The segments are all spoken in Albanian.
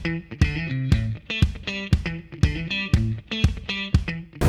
Të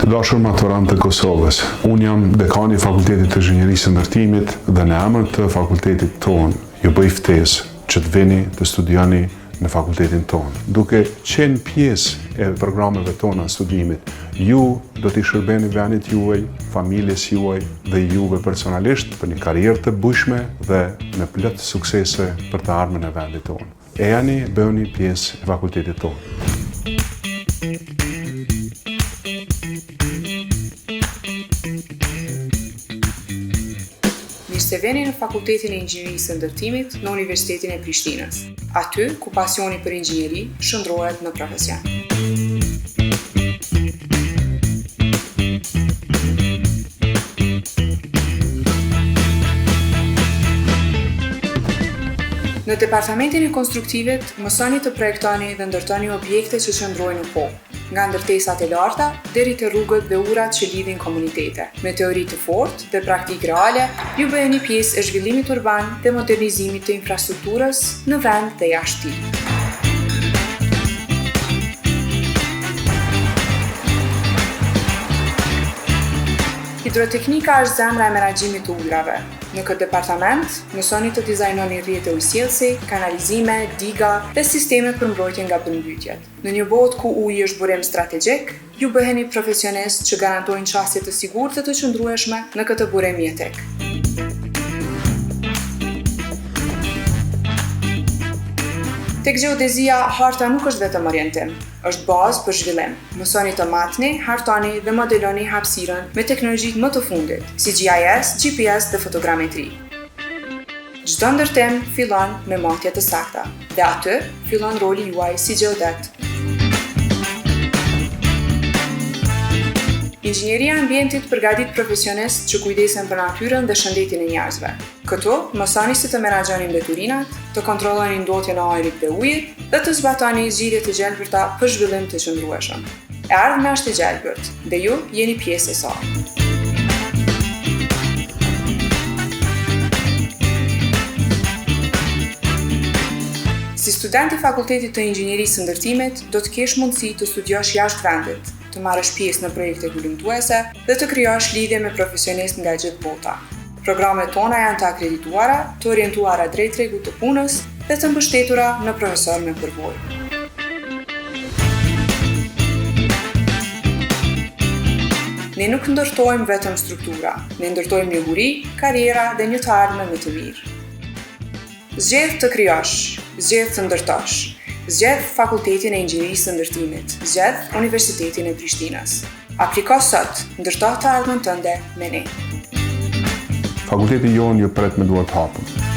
dashur maturantë të Kosovës, unë jam dekani i Fakultetit të Inxhinierisë së Ndërtimit dhe në emër të fakultetit tonë ju bëj ftesë që të vini të studioni në fakultetin tonë. Duke qenë pjesë e programeve tona studimit, ju do t'i shërbeni vendit juaj, familjes juaj dhe juve personalisht për një karrierë të bujshme dhe me plot suksese për të ardhmen e vendit tonë. Ejani, bëni pjesë e fakultetit tonë. Mirë se veni në Fakultetin e Inxhinierisë së Ndërtimit në Universitetin e Prishtinës, aty ku pasioni për inxhinieri shndrohet në profesion. Në departamentin e konstruktivit, mësoni të projektoni dhe ndërtoni objekte që qëndrojnë në kohë, nga ndërtesat e larta deri te rrugët dhe urat që lidhin komunitete. Me teori të fortë dhe praktikë reale, ju bëheni pjesë e zhvillimit urban dhe modernizimit të infrastrukturës në vend dhe jashtë tij. Hidroteknika është zemra e menaxhimit të ujrave. Në këtë departament, mësoni të dizajnoni rrjete ujësjellsi, kanalizime, diga dhe sisteme për mbrojtje nga përmbytjet. Në një botë ku uji është burim strategjik, ju bëheni profesionistë që garantojnë çësje të sigurtë dhe të qëndrueshme në këtë burim jetik. Tek gjeodezia, harta nuk është vetëm orientim, është bazë për zhvillim. Mësoni të matni, hartoni dhe modeloni hapësirën me teknologjitë më të fundit, si GIS, GPS dhe fotogrametri. Çdo ndërtim fillon me matje të sakta, dhe aty fillon roli juaj si gjeodet. Inxhinieria e ambientit përgatit profesionistë që kujdesen për natyrën dhe shëndetin e njerëzve. Këtu, mësoni si të menaxhoni mbeturinat, të kontrolloni ndotjen e ajrit dhe ujit dhe të zbatoni zgjidhje të gjelbërta për zhvillim të qëndrueshëm. E ardhmja është e gjelbërt dhe ju jeni pjesë e saj. Si student i Fakultetit të Inxhinierisë së Ndërtimit, do të kesh mundësi të studiosh jashtë vendit, të marrësh pjesë në projekte kullimtuese dhe të krijosh lidhje me profesionistë nga gjithë bota. Programet tona janë të akredituara, të orientuara drejt tregut të punës dhe të mbështetura në profesor me përvojë. Ne nuk ndërtojmë vetëm struktura, ne ndërtojmë njohuri, karriera dhe një të ardhme më të mirë. Zgjedh të krijosh, zgjedh të ndërtosh. Zgjedh Fakultetin e Inxhinierisë së Ndërtimit, zgjedh Universitetin e Prishtinës. Apliko sot, ndërto të ardhmen tënde me ne. Fakulteti jonë ju pret me duart hapur.